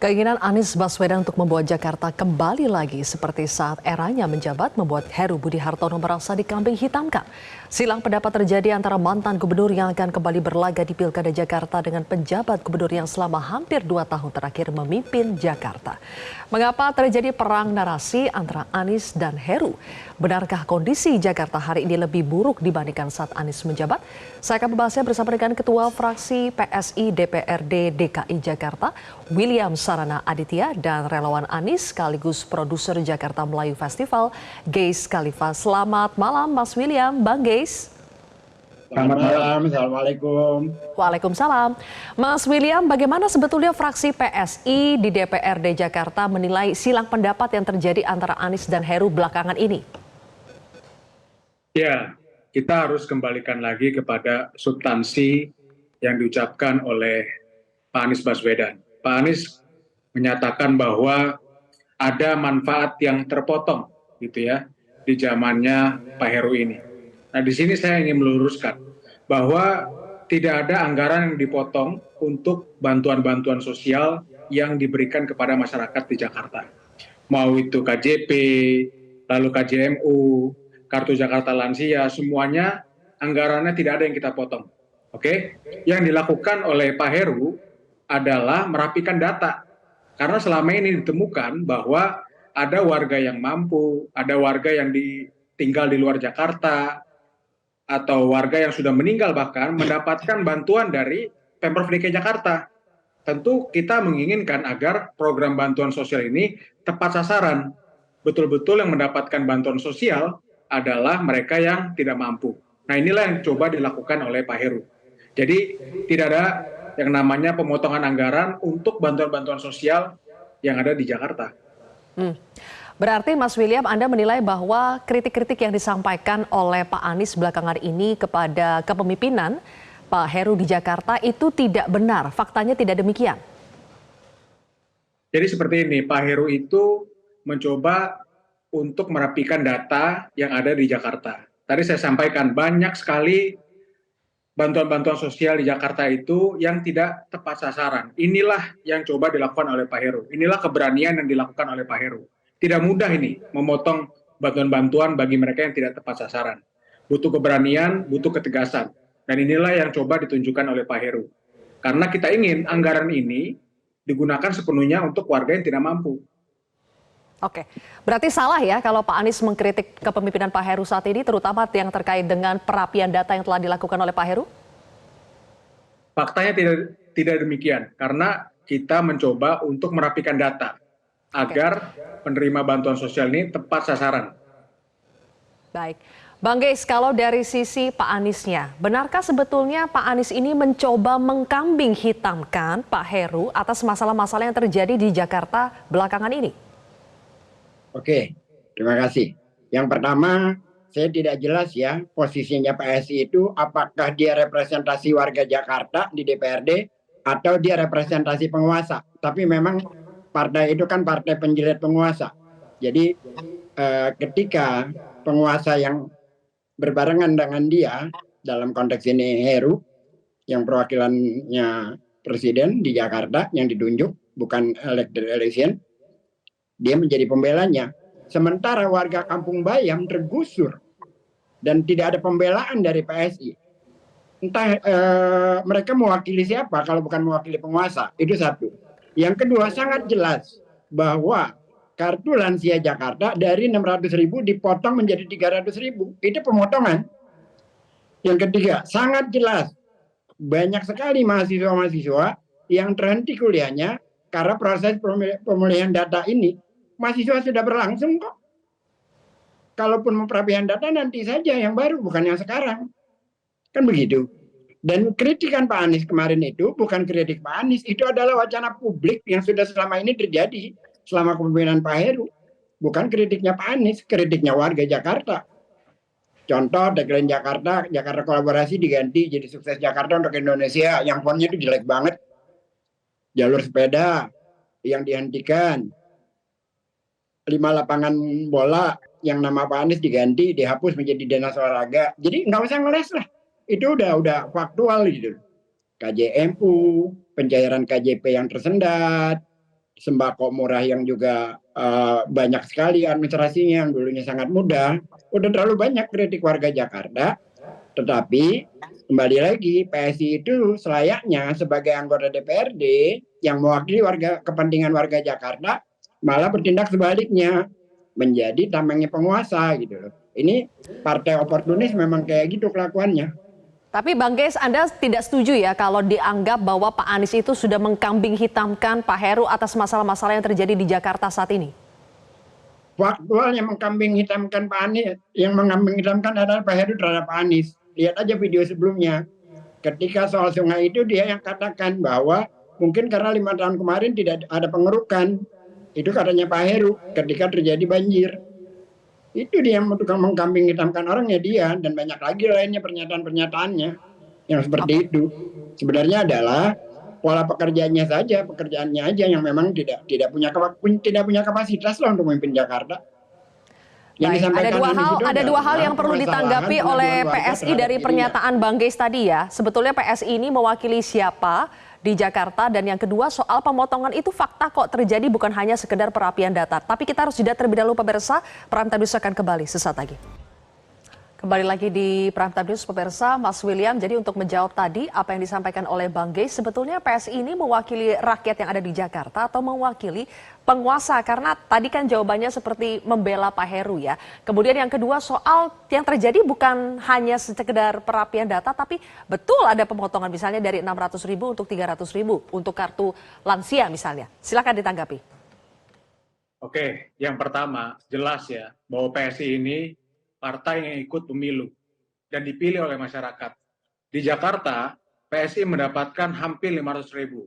Keinginan Anies Baswedan untuk membuat Jakarta kembali lagi seperti saat eranya menjabat membuat Heru Budi Hartono merasa dikambing hitamkan. Silang pendapat terjadi antara mantan gubernur yang akan kembali berlaga di Pilkada Jakarta dengan penjabat gubernur yang selama hampir 2 tahun terakhir memimpin Jakarta. Mengapa terjadi perang narasi antara Anies dan Heru? Benarkah kondisi Jakarta hari ini lebih buruk dibandingkan saat Anies menjabat? Saya akan membahasnya bersama dengan Ketua Fraksi PSI DPRD DKI Jakarta, William Sarana Aditya, dan relawan Anies sekaligus produser Jakarta Melayu Festival, Geis Khalifa. Selamat malam Mas William, Bang Geis. Selamat malam, Assalamualaikum. Waalaikumsalam. Mas William, bagaimana sebetulnya fraksi PSI di DPRD Jakarta menilai silang pendapat yang terjadi antara Anies dan Heru belakangan ini? Ya, kita harus kembalikan lagi kepada substansi yang diucapkan oleh Pak Anies Baswedan. Pak Anies menyatakan bahwa ada manfaat yang terpotong gitu ya di zamannya Pak Heru ini. Nah, di sini saya ingin meluruskan bahwa tidak ada anggaran yang dipotong untuk bantuan-bantuan sosial yang diberikan kepada masyarakat di Jakarta. Mau itu KJP, lalu KJMU, Kartu Jakarta Lansia, semuanya anggarannya tidak ada yang kita potong. Oke? Yang dilakukan oleh Pak Heru adalah merapikan data. Karena selama ini ditemukan bahwa ada warga yang mampu, ada warga yang tinggal di luar Jakarta, atau warga yang sudah meninggal bahkan mendapatkan bantuan dari Pemprov DKI Jakarta. Tentu kita menginginkan agar program bantuan sosial ini tepat sasaran. Betul-betul yang mendapatkan bantuan sosial adalah mereka yang tidak mampu. Nah, inilah yang coba dilakukan oleh Pak Heru. Jadi tidak ada yang namanya pemotongan anggaran untuk bantuan-bantuan sosial yang ada di Jakarta. Berarti Mas William, Anda menilai bahwa kritik-kritik yang disampaikan oleh Pak Anies belakangan ini kepada kepemimpinan Pak Heru di Jakarta itu tidak benar, faktanya tidak demikian? Jadi seperti ini, Pak Heru itu mencoba untuk merapikan data yang ada di Jakarta. Tadi saya sampaikan banyak sekali bantuan-bantuan sosial di Jakarta itu yang tidak tepat sasaran. Inilah yang coba dilakukan oleh Pak Heru. Inilah keberanian yang dilakukan oleh Pak Heru. Tidak mudah ini memotong bantuan-bantuan bagi mereka yang tidak tepat sasaran. Butuh keberanian, butuh ketegasan. Dan inilah yang coba ditunjukkan oleh Pak Heru. Karena kita ingin anggaran ini digunakan sepenuhnya untuk warga yang tidak mampu. Oke, berarti salah ya kalau Pak Anies mengkritik kepemimpinan Pak Heru saat ini, terutama yang terkait dengan perapian data yang telah dilakukan oleh Pak Heru? Faktanya tidak demikian, karena kita mencoba untuk merapikan data agar penerima bantuan sosial ini tepat sasaran. Baik, Bang Geis, kalau dari sisi Pak Aniesnya, benarkah sebetulnya Pak Anies ini mencoba mengkambing hitamkan Pak Heru atas masalah-masalah yang terjadi di Jakarta belakangan ini? Oke, terima kasih. Yang pertama, saya tidak jelas ya posisinya PSI itu apakah dia representasi warga Jakarta di DPRD atau dia representasi penguasa. Tapi memang partai itu kan partai penjilat penguasa. Jadi ketika penguasa yang berbarengan dengan dia, dalam konteks ini Heru, yang perwakilannya presiden di Jakarta yang ditunjuk, bukan elected election, dia menjadi pembelanya. Sementara warga Kampung Bayam tergusur dan tidak ada pembelaan dari PSI. Entah mereka mewakili siapa kalau bukan mewakili penguasa. Itu satu. Yang kedua, sangat jelas bahwa kartu lansia Jakarta dari 600.000 dipotong menjadi 300.000. Itu pemotongan. Yang ketiga, sangat jelas banyak sekali mahasiswa-mahasiswa yang terhenti kuliahnya karena proses pemulihan data ini mahasiswa sudah berlangsung kok. Kalaupun perapian data nanti saja yang baru, bukan yang sekarang. Kan begitu. Dan kritikan Pak Anies kemarin itu bukan kritik Pak Anies, itu adalah wacana publik yang sudah selama ini terjadi selama kepemimpinan Pak Heru. Bukan kritiknya Pak Anies, kritiknya warga Jakarta. Contoh, tagline Jakarta, Jakarta kolaborasi diganti jadi sukses Jakarta untuk Indonesia, yang fontnya itu jelek banget. Jalur sepeda yang dihentikan. 5 lapangan bola yang nama Pak Anies diganti, dihapus menjadi dinas olahraga. Jadi nggak usah ngeles lah. Itu udah faktual gitu. KJMU, pencairan KJP yang tersendat, sembako murah yang juga banyak sekali administrasinya yang dulunya sangat mudah. Udah terlalu banyak kritik warga Jakarta, tetapi kembali lagi PSI itu selayaknya sebagai anggota DPRD yang mewakili kepentingan warga Jakarta malah bertindak sebaliknya, menjadi tamengnya penguasa gitu loh. Ini partai oportunis memang kayak gitu kelakuannya. Tapi Bang Geis, Anda tidak setuju ya kalau dianggap bahwa Pak Anies itu sudah mengkambing hitamkan Pak Heru atas masalah-masalah yang terjadi di Jakarta saat ini? Faktual yang mengkambing hitamkan Pak Anies, yang mengkambing hitamkan adalah Pak Heru terhadap Pak Anies. Lihat aja video sebelumnya. Ketika soal sungai itu dia yang katakan bahwa mungkin karena 5 tahun kemarin tidak ada pengerukan. Itu katanya Pak Heru ketika terjadi banjir. Itu dia yang tukang mengkambing hitamkan orangnya dia, dan banyak lagi lainnya pernyataan-pernyataannya yang seperti itu. Sebenarnya adalah pola pekerjaannya aja yang memang tidak punya kapasitas lah untuk memimpin Jakarta. Baik, ada dua hal yang perlu ditanggapi oleh PSI dari pernyataan Bang Geis tadi ya. Sebetulnya PSI ini mewakili siapa di Jakarta, dan yang kedua soal pemotongan itu fakta kok terjadi, bukan hanya sekedar perapian datar. Tapi kita harus jeda terlebih dahulu pemirsa. Prime Time News akan kembali sesaat lagi. Kembali lagi di Prime Time News pemirsa, Mas William. Jadi untuk menjawab tadi apa yang disampaikan oleh Bang Geis, sebetulnya PSI ini mewakili rakyat yang ada di Jakarta atau mewakili penguasa? Karena tadi kan jawabannya seperti membela Pak Heru ya. Kemudian yang kedua soal yang terjadi bukan hanya sekedar perapian data, tapi betul ada pemotongan misalnya dari 600.000 untuk 300.000 untuk kartu lansia misalnya. Silakan ditanggapi. Oke, yang pertama jelas ya bahwa PSI ini partai yang ikut pemilu dan dipilih oleh masyarakat. Di Jakarta, PSI mendapatkan hampir 500.000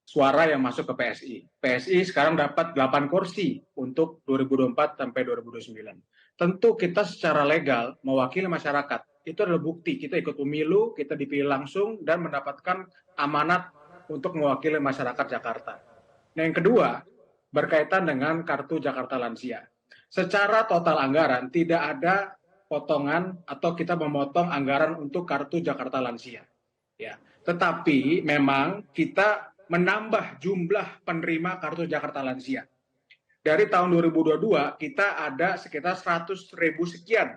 suara yang masuk ke PSI. PSI sekarang dapat 8 kursi untuk 2024 sampai 2029. Tentu kita secara legal mewakili masyarakat. Itu adalah bukti kita ikut pemilu, kita dipilih langsung dan mendapatkan amanat untuk mewakili masyarakat Jakarta. Nah, yang kedua, berkaitan dengan kartu Jakarta Lansia. Secara total anggaran tidak ada potongan atau kita memotong anggaran untuk kartu Jakarta Lansia. Ya, tetapi memang kita menambah jumlah penerima kartu Jakarta Lansia. Dari tahun 2022 kita ada sekitar 100.000 sekian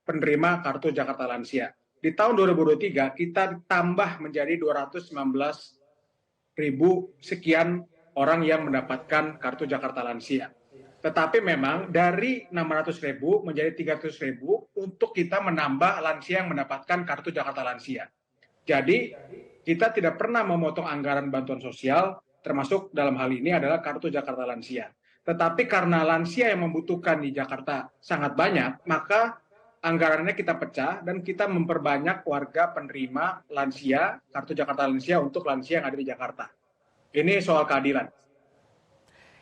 penerima kartu Jakarta Lansia. Di tahun 2023 kita tambah menjadi 219.000 sekian orang yang mendapatkan kartu Jakarta Lansia. Tetapi memang dari 600.000 menjadi 300.000 untuk kita menambah lansia yang mendapatkan kartu Jakarta Lansia. Jadi kita tidak pernah memotong anggaran bantuan sosial, termasuk dalam hal ini adalah kartu Jakarta Lansia. Tetapi karena lansia yang membutuhkan di Jakarta sangat banyak, maka anggarannya kita pecah dan kita memperbanyak warga penerima lansia, kartu Jakarta Lansia untuk lansia yang ada di Jakarta. Ini soal keadilan.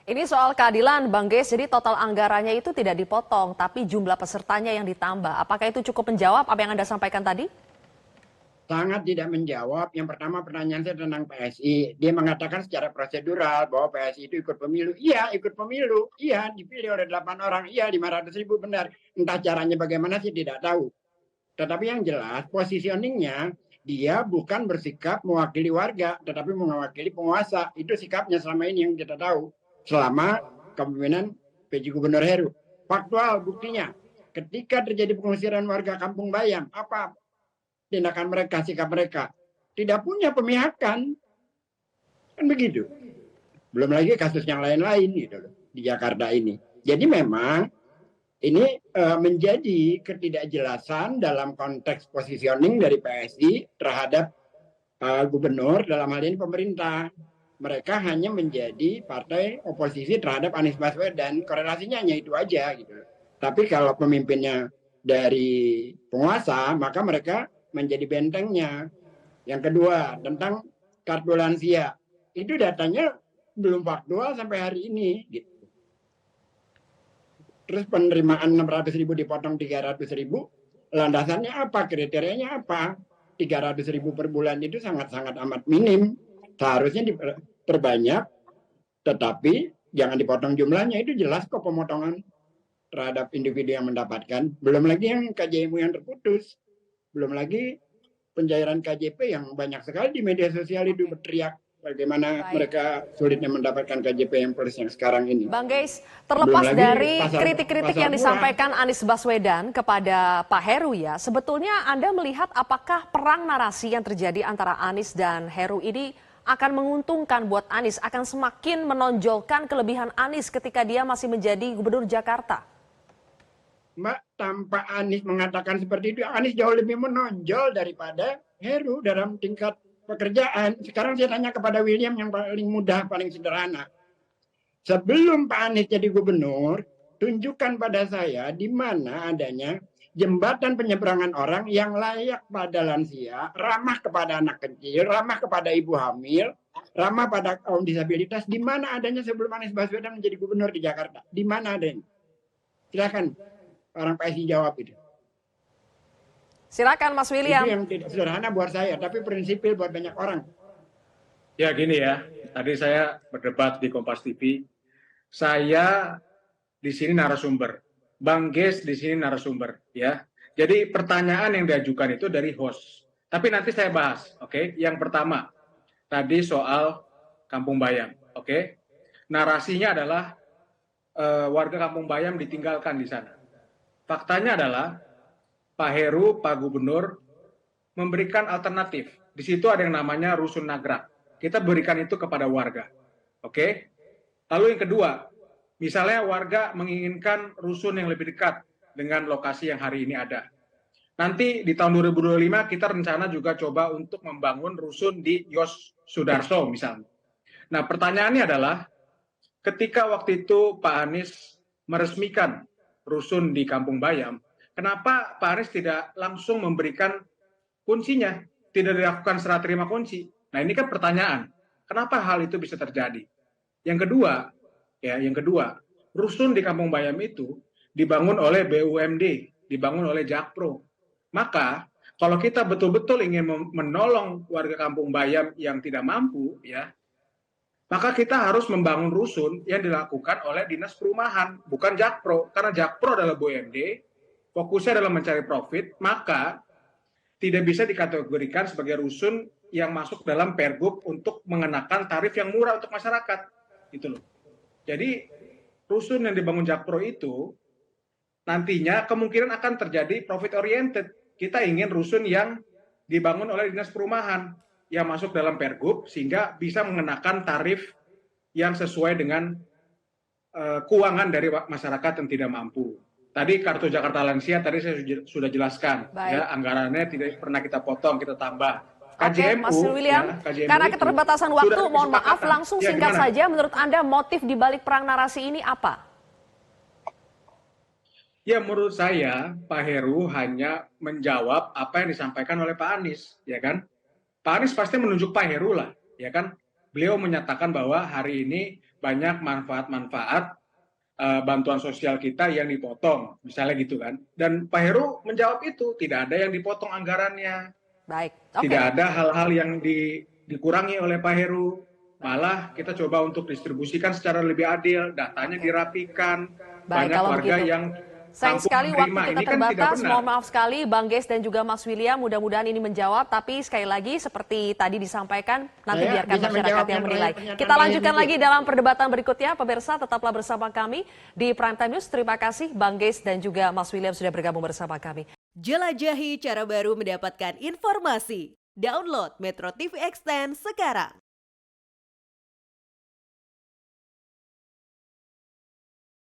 Ini soal keadilan, Bang Geis. Jadi total anggarannya itu tidak dipotong, tapi jumlah pesertanya yang ditambah. Apakah itu cukup menjawab apa yang Anda sampaikan tadi? Sangat tidak menjawab. Yang pertama pertanyaan saya tentang PSI. Dia mengatakan secara prosedural bahwa PSI itu ikut pemilu. Iya, ikut pemilu. Iya, dipilih oleh 8 orang. Iya, 500.000 benar. Entah caranya bagaimana sih tidak tahu. Tetapi yang jelas positioningnya dia bukan bersikap mewakili warga, tetapi mewakili penguasa. Itu sikapnya selama ini yang kita tahu. Selama kepemimpinan PJ Gubernur Heru. Faktual buktinya, ketika terjadi pengusiran warga Kampung Bayam, apa tindakan mereka, sikap mereka? Tidak punya pemihakan. Kan begitu. Belum lagi kasus yang lain-lain gitu loh, di Jakarta ini. Jadi memang ini menjadi ketidakjelasan dalam konteks positioning dari PSI terhadap gubernur, dalam hal ini pemerintah. Mereka hanya menjadi partai oposisi terhadap Anies Baswedan. Korelasinya hanya itu aja gitu. Tapi kalau pemimpinnya dari penguasa, maka mereka menjadi bentengnya. Yang kedua, tentang kartu lansia. Itu datanya belum faktual sampai hari ini. Gitu. Terus penerimaan 600.000 dipotong 300.000, landasannya apa? Kriterianya apa? 300.000 per bulan itu sangat-sangat amat minim. Seharusnya diperbanyak, tetapi jangan dipotong jumlahnya. Itu jelas kok pemotongan terhadap individu yang mendapatkan. Belum lagi yang KJMU yang terputus. Belum lagi pencairan KJP yang banyak sekali di media sosial itu berteriak bagaimana Baik. mereka sulitnya mendapatkan KJP plus yang sekarang ini. Bang Geis, Belum terlepas lagi dari pasar- kritik-kritik pasar yang murah. disampaikan Anies Baswedan kepada Pak Heru ya, sebetulnya Anda melihat apakah perang narasi yang terjadi antara Anies dan Heru ini akan menguntungkan buat Anies, akan semakin menonjolkan kelebihan Anies ketika dia masih menjadi Gubernur Jakarta? Mbak, tanpa Anies mengatakan seperti itu, Anies jauh lebih menonjol daripada Heru dalam tingkat pekerjaan. Sekarang saya tanya kepada William yang paling mudah, paling sederhana. Sebelum Pak Anies jadi gubernur, tunjukkan pada saya di mana adanya jembatan penyeberangan orang yang layak pada lansia, ramah kepada anak kecil, ramah kepada ibu hamil, ramah pada kaum disabilitas. Di mana adanya sebelum Anies Baswedan menjadi gubernur di Jakarta? Di mana adanya? Silakan orang PSI jawab itu. Silakan Mas Itu William. yang tidak sederhana buat saya, tapi prinsipil buat banyak orang. Ya gini ya, tadi saya berdebat di Kompas TV. Saya di sini narasumber, Bang Geis di sini narasumber, ya. Jadi pertanyaan yang diajukan itu dari host. Tapi nanti saya bahas, oke? Yang pertama, tadi soal Kampung Bayam, oke? Narasinya adalah warga Kampung Bayam ditinggalkan di sana. Faktanya adalah Pak Heru, Pak Gubernur memberikan alternatif. Di situ ada yang namanya Rusun Nagrak. Kita berikan itu kepada warga, oke? Lalu yang kedua, misalnya warga menginginkan rusun yang lebih dekat dengan lokasi yang hari ini ada. Nanti di tahun 2025 kita rencana juga coba untuk membangun rusun di Yos Sudarso misalnya. Nah pertanyaannya adalah, ketika waktu itu Pak Anies meresmikan rusun di Kampung Bayam, kenapa Pak Anies tidak langsung memberikan kuncinya, tidak dilakukan serah terima kunci? Nah ini kan pertanyaan, kenapa hal itu bisa terjadi? Yang kedua, rusun di Kampung Bayam itu dibangun oleh BUMD, dibangun oleh Jakpro. Maka kalau kita betul-betul ingin menolong warga Kampung Bayam yang tidak mampu, ya, maka kita harus membangun rusun yang dilakukan oleh Dinas Perumahan, bukan Jakpro. Karena Jakpro adalah BUMD, fokusnya adalah mencari profit, maka tidak bisa dikategorikan sebagai rusun yang masuk dalam Pergub untuk mengenakan tarif yang murah untuk masyarakat. Gitu loh. Jadi rusun yang dibangun Jakpro itu nantinya kemungkinan akan terjadi profit oriented. Kita ingin rusun yang dibangun oleh Dinas Perumahan yang masuk dalam Pergub sehingga bisa mengenakan tarif yang sesuai dengan keuangan dari masyarakat yang tidak mampu. Tadi kartu Jakarta Lansia tadi saya sudah jelaskan, ya, anggarannya tidak pernah kita potong, kita tambah. Oke, Mas William, KJMU karena itu keterbatasan waktu, sudah mohon maaf kesepakatan. langsung Ya, singkat gimana? saja, menurut Anda motif di balik perang narasi ini apa? Ya menurut saya Pak Heru hanya menjawab apa yang disampaikan oleh Pak Anies, ya kan? Pak Anies pasti menunjuk Pak Heru lah, ya kan? Beliau menyatakan bahwa hari ini banyak manfaat-manfaat bantuan sosial kita yang dipotong, misalnya gitu kan. Dan Pak Heru menjawab itu, tidak ada yang dipotong anggarannya. Baik, oke. Tidak ada hal-hal yang dikurangi oleh Pak Heru. Malah kita coba untuk distribusikan secara lebih adil, datanya dirapikan. Baik, Banyak kalau warga begitu. yang Sayang kampung sekali waktu menerima. kita Ini kan tidak terbatas, benar. mohon maaf sekali Bang Geis dan juga Mas William, mudah-mudahan ini menjawab, tapi sekali lagi seperti tadi disampaikan, nanti Saya biarkan bisa masyarakat menjawab yang yang menilai. pernyataan Kita lanjutkan lain lagi dalam perdebatan berikutnya, pemirsa tetaplah bersama kami di Prime Time News. Terima kasih Bang Geis dan juga Mas William sudah bergabung bersama kami. Jelajahi cara baru mendapatkan informasi. Download Metro TV Extend sekarang.